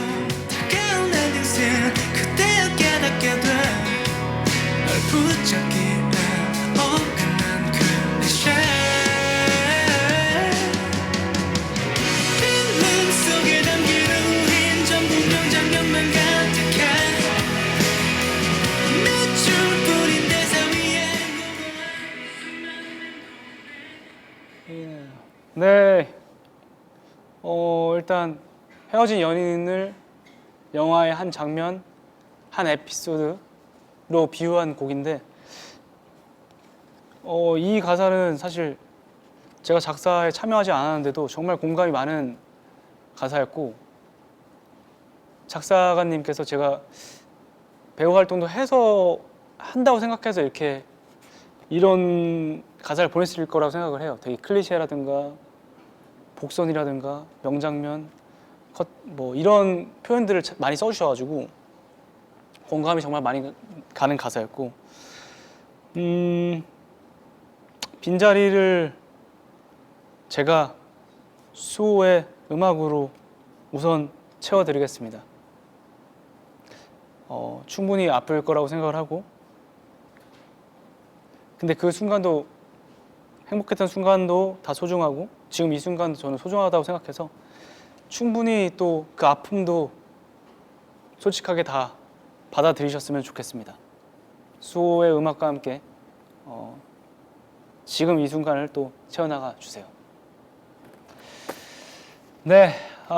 다가온 내 인생 그때야 깨닫게 돼널 붙잡기엔 어긋난 그 내 필름 속에 담긴 우린 전부 명장면만 가득해 몇 줄뿐인 대사 위에 네. 일단 헤어진 연인을 영화의 한 장면, 한 에피소드로 비유한 곡인데, 이 가사는 사실 제가 작사에 참여하지 않았는데도 정말 공감이 많은 가사였고, 작사가님께서 제가 배우 활동도 해서 한다고 생각해서 이렇게 이런 가사를 보냈을 거라고 생각을 해요. 되게 클리셰라든가 복선이라든가 명장면, 컷, 뭐 이런 표현들을 많이 써주셔가지고 공감이 정말 많이 가는 가사였고, 빈자리를 제가 수호의 음악으로 우선 채워드리겠습니다. 충분히 아플 거라고 생각을 하고, 근데 그 순간도, 행복했던 순간도 다 소중하고 지금 이 순간도 저는 소중하다고 생각해서 충분히 또 그 아픔도 솔직하게 다 받아들이셨으면 좋겠습니다. 수호의 음악과 함께 지금 이 순간을 또 채워나가 주세요. 네,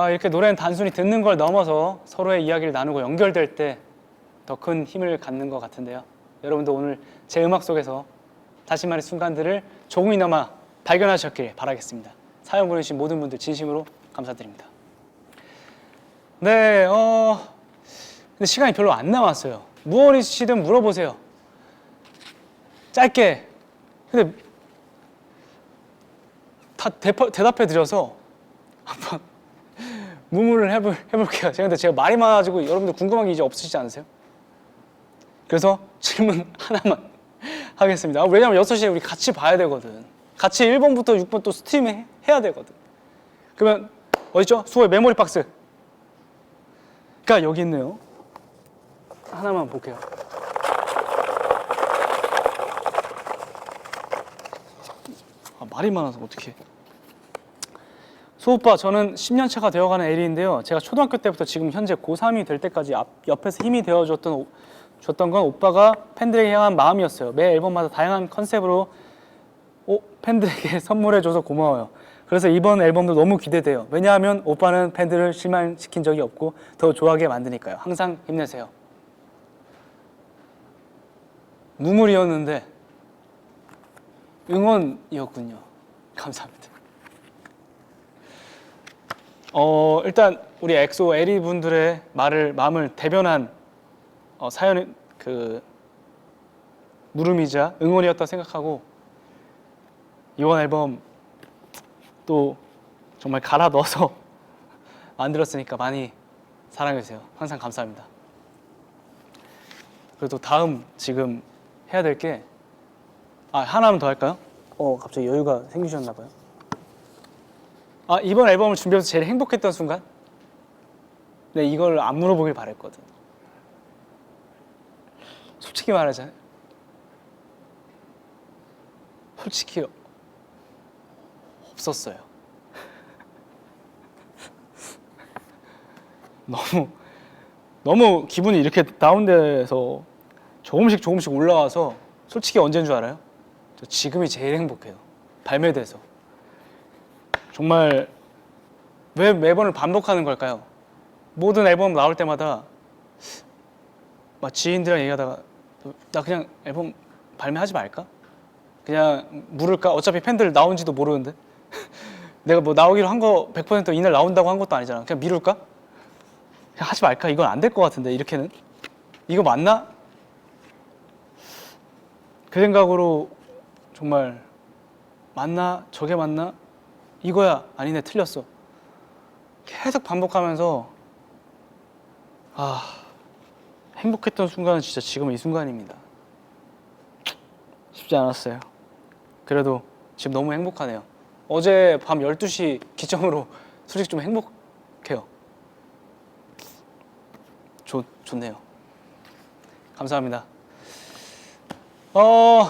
이렇게 노래는 단순히 듣는 걸 넘어서 서로의 이야기를 나누고 연결될 때 더 큰 힘을 갖는 것 같은데요. 여러분도 오늘 제 음악 속에서 다시만의 순간들을 조금이나마 발견하셨길 바라겠습니다. 사연 보내주신 모든 분들 진심으로 감사드립니다. 네, 근데 시간이 별로 안 남았어요. 무엇이든 물어보세요. 짧게. 근데 다 대답해 드려서 한번 무문을 해볼게요. 제가 말이 많아가지고 여러분들 궁금한 게 이제 없으시지 않으세요? 그래서 질문 하나만 하겠습니다. 왜냐면 6시에 우리 같이 봐야 되거든. 같이 1번부터 6번 또 스트림 해야 되거든. 그러면 어딨죠? 수호의 메모리 박스가 여기 있네요. 하나만 볼게요. 말이 많아서 어떡해. 수오빠, 저는 10년 차가 되어가는 LE인데요. 제가 초등학교 때부터 지금 현재 고3이 될 때까지 옆에서 힘이 되어줬던 건 오빠가 팬들에게 향한 마음이었어요. 매 앨범마다 다양한 컨셉으로 팬들에게 선물해줘서 고마워요. 그래서 이번 앨범도 너무 기대돼요. 왜냐하면 오빠는 팬들을 실망시킨 적이 없고 더 좋아하게 만드니까요. 항상 힘내세요. 눈물이었는데 응원이었군요. 감사합니다. 일단 우리 엑소 에리 분들의 마음을 대변한 사연은 물음이자 응원이었다 생각하고, 이번 앨범 또 정말 갈아 넣어서 만들었으니까 많이 사랑해주세요. 항상 감사합니다. 그리고 또 다음 지금 해야 될 게 하나만 더 할까요? 갑자기 여유가 생기셨나 봐요. 이번 앨범을 준비해서 제일 행복했던 순간? 네, 이걸 안 물어보길 바랬거든. 솔직히 말하자. 솔직히 없었어요. 너무 기분이 이렇게 다운돼서 조금씩 올라와서 솔직히 언제인 줄 알아요? 저 지금이 제일 행복해요. 발매돼서. 정말 왜 매번을 반복하는 걸까요? 모든 앨범 나올 때마다 막 지인들이랑 얘기하다가 나 그냥 앨범 발매하지 말까? 그냥 물을까? 어차피 팬들 나온지도 모르는데 내가 뭐 나오기로 한 거 100% 이날 나온다고 한 것도 아니잖아. 그냥 미룰까? 그냥 하지 말까? 이건 안 될 것 같은데 이렇게는? 이거 맞나? 그 생각으로 정말 맞나? 저게 맞나? 이거야? 아니네, 틀렸어. 계속 반복하면서 행복했던 순간은 진짜 지금 이 순간입니다. 쉽지 않았어요. 그래도 지금 너무 행복하네요. 어제 밤 12시 기점으로 솔직히 좀 행복해요. 좋네요. 감사합니다.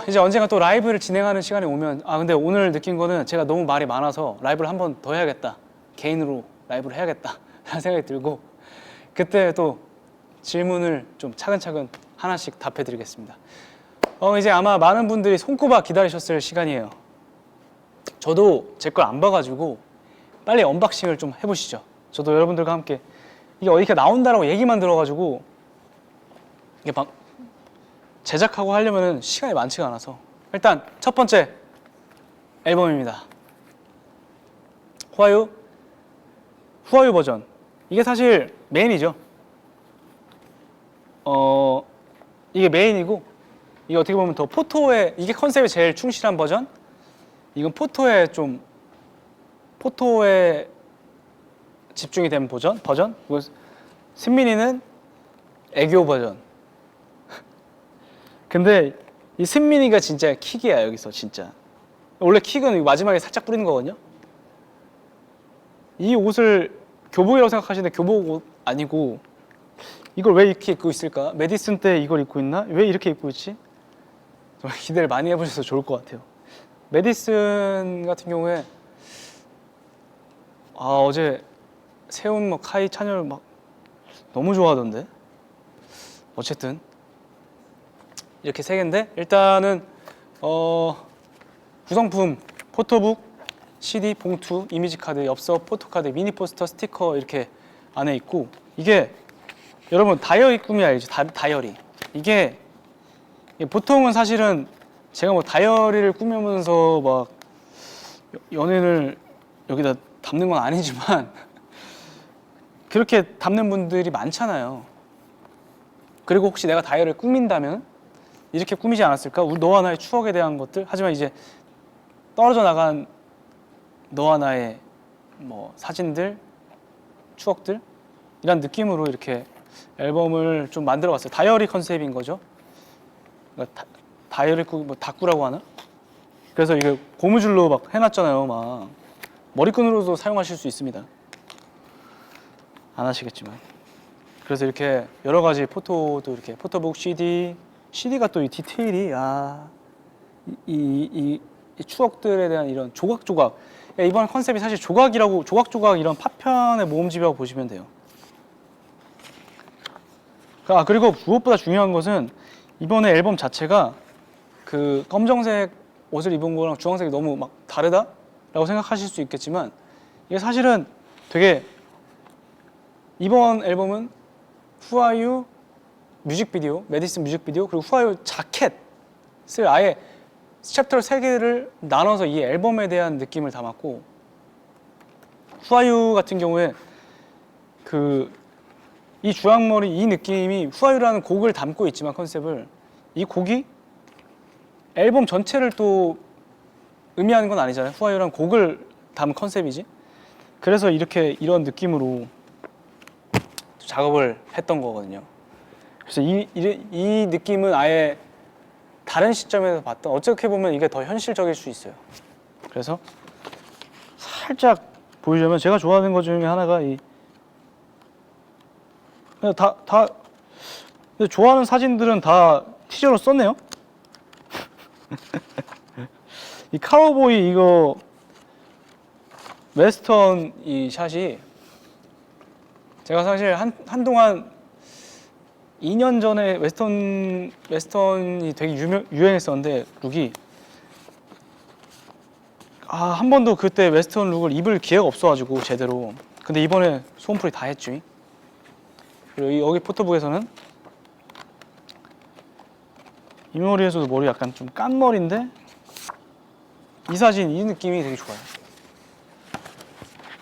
이제 언젠가 또 라이브를 진행하는 시간이 오면, 근데 오늘 느낀 거는 제가 너무 말이 많아서 라이브를 한 번 더 해야겠다, 개인으로 라이브를 해야겠다 라는 생각이 들고, 그때 또 질문을 좀 차근차근 하나씩 답해 드리겠습니다. 이제 아마 많은 분들이 손꼽아 기다리셨을 시간이에요. 저도 제 걸 안 봐가지고 빨리 언박싱을 좀 해보시죠. 저도 여러분들과 함께 이게 어디가 나온다라고 얘기만 들어가지고 이게 막 제작하고 하려면 시간이 많지가 않아서, 일단 첫 번째 앨범입니다. 후아유 버전. 이게 사실 메인이죠. 이게 메인이고, 이게 어떻게 보면 더 포토에, 이게 컨셉에 제일 충실한 버전. 이건 포토에 집중이 된 버전. 그리고 승민이는 애교 버전. 근데 이 승민이가 진짜 킥이야 여기서 진짜. 원래 킥은 마지막에 살짝 뿌리는 거거든요. 이 옷을 교복이라고 생각하시는데 교복 옷 아니고, 이걸 왜 이렇게 입고 있을까? 메디슨 때 이걸 입고 있나? 왜 이렇게 입고 있지? 정말 기대를 많이 해보셔서 좋을 것 같아요. 메디슨 같은 경우에 어제 세운 카이 찬열 막 너무 좋아하던데. 어쨌든 이렇게 세 개인데, 일단은 구성품 포토북, CD, 봉투, 이미지 카드, 엽서, 포토카드, 미니 포스터, 스티커 이렇게 안에 있고, 이게 여러분 다이어리 꾸미 알죠? 다이어리. 이게 보통은 사실은 제가 뭐 다이어리를 꾸미면서 막 연예인을 여기다 담는 건 아니지만 그렇게 담는 분들이 많잖아요. 그리고 혹시 내가 다이어리를 꾸민다면 이렇게 꾸미지 않았을까? 너와 나의 추억에 대한 것들. 하지만 이제 떨어져 나간 너와 나의 뭐 사진들, 추억들, 이런 느낌으로 이렇게 앨범을 좀 만들어 봤어요. 다이어리 컨셉인 거죠. 그러니까 다이어리 뭐 다꾸라고 하나? 그래서 이게 고무줄로 막 해놨잖아요. 막 머리끈으로도 사용하실 수 있습니다. 안 하시겠지만. 그래서 이렇게 여러 가지 포토도, 이렇게 포토북, CD가 또 이 디테일이, 이 추억들에 대한 이런 조각조각. 이번 컨셉이 사실 조각이라고, 조각조각 이런 파편의 모음집이라고 보시면 돼요. 그리고 무엇보다 중요한 것은 이번에 앨범 자체가 그 검정색 옷을 입은 거랑 주황색이 너무 막 다르다라고 생각하실 수 있겠지만, 이게 사실은 되게, 이번 앨범은 후아유 뮤직비디오, 메디슨 뮤직비디오, 그리고 후아유 자켓을 아예 챕터 3개를 나눠서 이 앨범에 대한 느낌을 담았고, 후아유 같은 경우에 이 주황머리 이 느낌이 후아유라는 곡을 담고 있지만, 컨셉을, 이 곡이 앨범 전체를 또 의미하는 건 아니잖아요. 후아유라는 곡을 담은 컨셉이지. 그래서 이런 느낌으로 작업을 했던 거거든요. 그래서 이 느낌은 아예 다른 시점에서 봤던, 어떻게 보면 이게 더 현실적일 수 있어요. 그래서 살짝 보여주면, 제가 좋아하는 것 중에 하나가 근데 좋아하는 사진들은 다 티저로 썼네요. 이 카우보이 이거 웨스턴 이 샷이, 제가 사실 한동안 2년 전에 웨스턴이 되게 유행했었는데, 룩이 한 번도 그때 웨스턴 룩을 입을 기회가 없어가지고 제대로. 근데 이번에 소음풀이 다 했지. 그리고 여기 포토북에서는 이 머리에서도 머리 약간 좀 깐 머리인데, 이 사진 이 느낌이 되게 좋아요.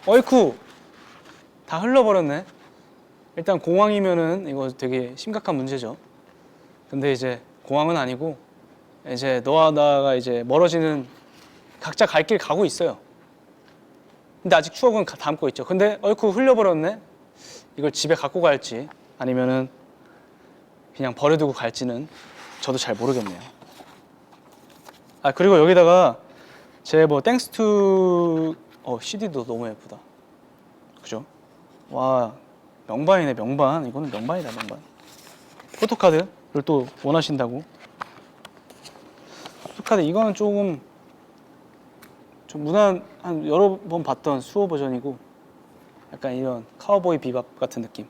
어이쿠 다 흘러버렸네. 일단 공황이면은 이거 되게 심각한 문제죠. 근데 이제 공황은 아니고, 이제 너와 나가 이제 멀어지는, 각자 갈 길 가고 있어요. 근데 아직 추억은 담고 있죠. 근데 어이쿠 흘려버렸네. 이걸 집에 갖고 갈지 아니면은 그냥 버려두고 갈지는 저도 잘 모르겠네요. 그리고 여기다가 제 뭐 땡스 투 CD도 너무 예쁘다. 그죠? 와, 명반이네, 명반. 이거는 명반이다, 명반. 포토카드를 또 원하신다고. 포토카드 이거는 좀 무난 한 여러 번 봤던 수호 버전이고 약간 이런 카우보이 비밥 같은 느낌.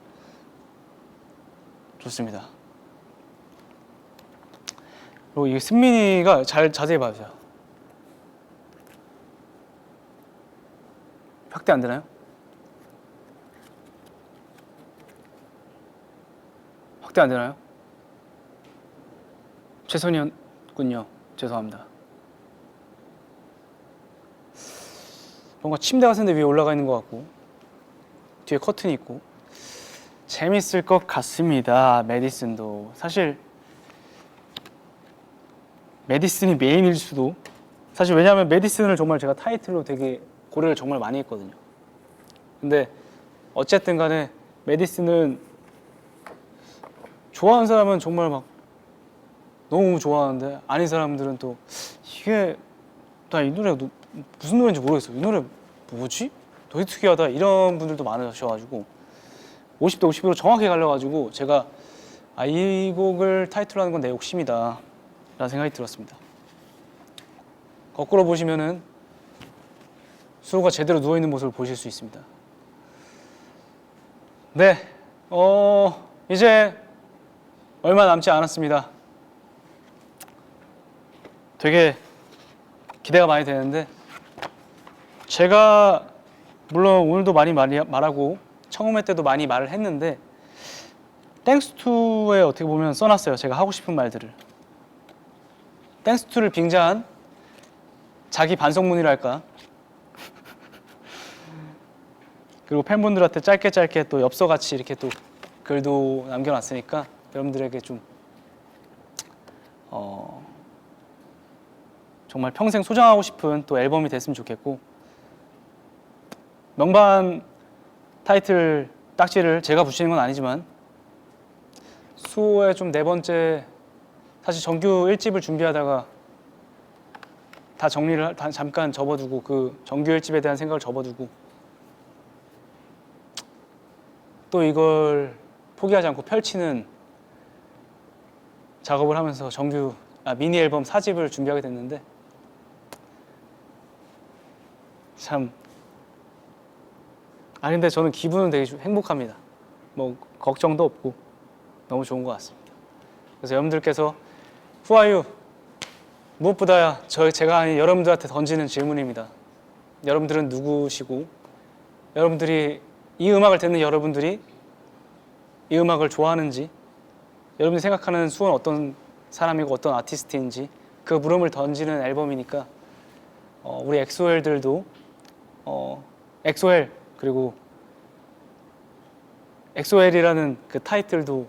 좋습니다. 그리고 이 승민이가 자세히 봐주세요. 확대 안 되나요? 확대 안 되나요? 최선이었군요. 죄송합니다. 뭔가 침대 같은 데 위에 올라가 있는 것 같고 뒤에 커튼이 있고 재밌을 것 같습니다. 메디슨도 사실 메디슨이 메인일 수도 사실 왜냐하면 메디슨을 정말 제가 타이틀로 되게 고려를 정말 많이 했거든요. 근데 어쨌든 간에 메디슨은 좋아하는 사람은 정말 막 너무 좋아하는데 아닌 사람들은 또 이게 나 이 노래 무슨 노래인지 모르겠어. 이 노래 뭐지? 되게 특이하다. 이런 분들도 많으셔가지고 50대 50으로 정확히 갈려가지고 제가 이 곡을 타이틀로 하는 건 내 욕심이다 라는 생각이 들었습니다. 거꾸로 보시면은 수호가 제대로 누워있는 모습을 보실 수 있습니다. 네, 이제 얼마 남지 않았습니다. 되게 기대가 많이 되는데 제가 물론 오늘도 많이 말하고 청음회 때도 많이 말을 했는데 땡스2에 어떻게 보면 써놨어요. 제가 하고 싶은 말들을. 땡스2를 빙자한 자기 반성문이랄까. 그리고 팬분들한테 짧게 또 엽서같이 이렇게 또 글도 남겨놨으니까 여러분들에게 좀 정말 평생 소장하고 싶은 또 앨범이 됐으면 좋겠고 명반 타이틀 딱지를 제가 붙이는 건 아니지만 수호의 좀 네 번째 사실 정규 1집을 준비하다가 다 정리를 잠깐 접어두고 그 정규 1집에 대한 생각을 접어두고 또 이걸 포기하지 않고 펼치는 작업을 하면서 미니 앨범 4집을 준비하게 됐는데 참 근데 저는 기분은 되게 행복합니다. 뭐 걱정도 없고 너무 좋은 것 같습니다. 그래서 여러분들께서 Who are you? 무엇보다 제가 아닌 여러분들한테 던지는 질문입니다. 여러분들은 누구시고 여러분들이 이 음악을 듣는 여러분들이 이 음악을 좋아하는지 여러분이 생각하는 수호는 어떤 사람이고 어떤 아티스트인지 그 물음을 던지는 앨범이니까 우리 엑소엘들도 엑소엘 그리고 엑소엘이라는 그 타이틀도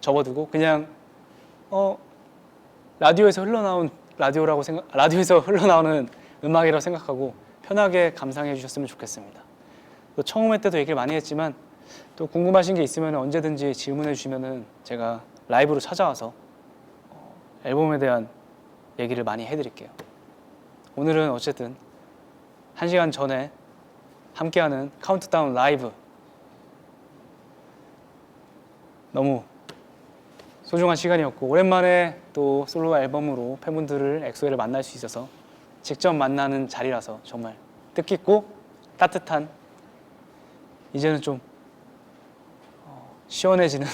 접어두고 그냥 라디오에서 흘러나오는 음악이라고 생각하고 편하게 감상해 주셨으면 좋겠습니다. 또 청음회 때도 얘기를 많이 했지만 또 궁금하신 게 있으면 언제든지 질문해 주시면은 제가 라이브로 찾아와서 앨범에 대한 얘기를 많이 해드릴게요. 오늘은 어쨌든 1시간 전에 함께하는 카운트다운 라이브 너무 소중한 시간이었고 오랜만에 또 솔로 앨범으로 팬분들을 엑소엘을 만날 수 있어서 직접 만나는 자리라서 정말 뜻깊고 따뜻한 이제는 좀 시원해지는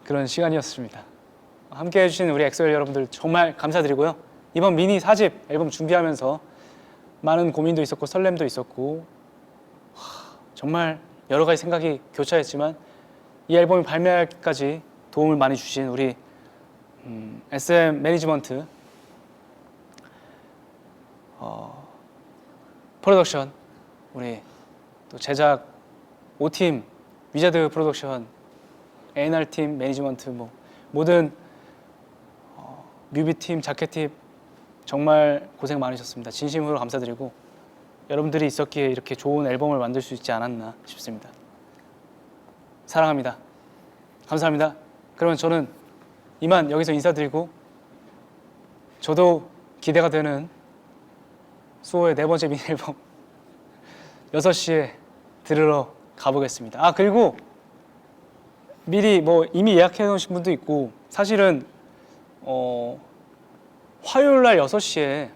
그런 시간이었습니다. 함께 해주신 우리 엑소엘 여러분들 정말 감사드리고요. 이번 미니 4집 앨범 준비하면서 많은 고민도 있었고 설렘도 있었고 정말 여러 가지 생각이 교차했지만 이 앨범이 발매하기까지 도움을 많이 주신 우리 SM 매니지먼트 프로덕션 우리 또 제작 5팀 위자드 프로덕션 A&R팀 매니지먼트 뭐 모든 뮤비팀 자켓팀 정말 고생 많으셨습니다. 진심으로 감사드리고 여러분들이 있었기에 이렇게 좋은 앨범을 만들 수 있지 않았나 싶습니다. 사랑합니다. 감사합니다. 그러면 저는 이만 여기서 인사드리고 저도 기대가 되는 수호의 네 번째 미니 앨범 6시에 들으러 가보겠습니다. 아, 그리고 미리 뭐 이미 예약해 놓으신 분도 있고, 사실은 화요일 날 6시에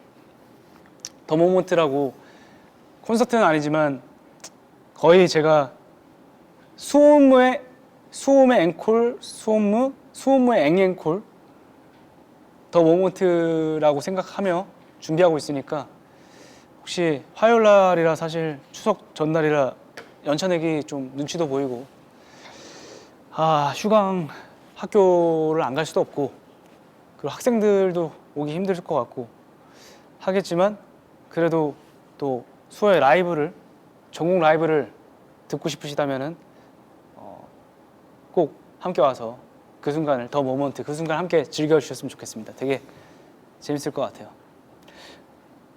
더 모먼트라고 콘서트는 아니지만 거의 제가 수호무의 앵콜, 수호무의 앵앵콜 더 모먼트라고 생각하며 준비하고 있으니까, 혹시 화요일 날이라 사실 추석 전날이라 연차 내기 좀 눈치도 보이고, 휴강 학교를 안 갈 수도 없고, 그리고 학생들도 오기 힘들 것 같고 하겠지만, 그래도 또 수호의 라이브를, 전국 라이브를 듣고 싶으시다면은 꼭 함께 와서 그 순간을, 더 모먼트, 그 순간 함께 즐겨주셨으면 좋겠습니다. 되게 재밌을 것 같아요.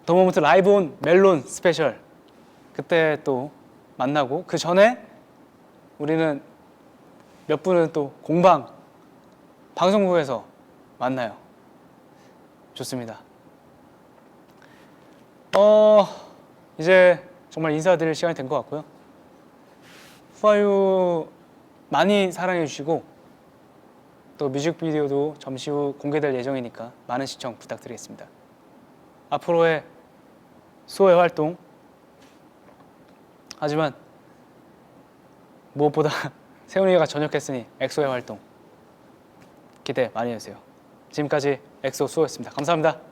더 모먼트 라이브 온 멜론 스페셜, 그때 또 만나고, 그 전에 우리는 몇 분은 또 공방 방송국에서 만나요. 좋습니다. 이제 정말 인사드릴 시간이 된 것 같고요. 후아유 많이 사랑해 주시고, 또 뮤직비디오도 잠시 후 공개될 예정이니까 많은 시청 부탁드리겠습니다. 앞으로의 수호의 활동, 하지만 무엇보다 세훈이가 전역했으니 엑소의 활동 기대 많이 해주세요. 지금까지 엑소 수호였습니다. 감사합니다.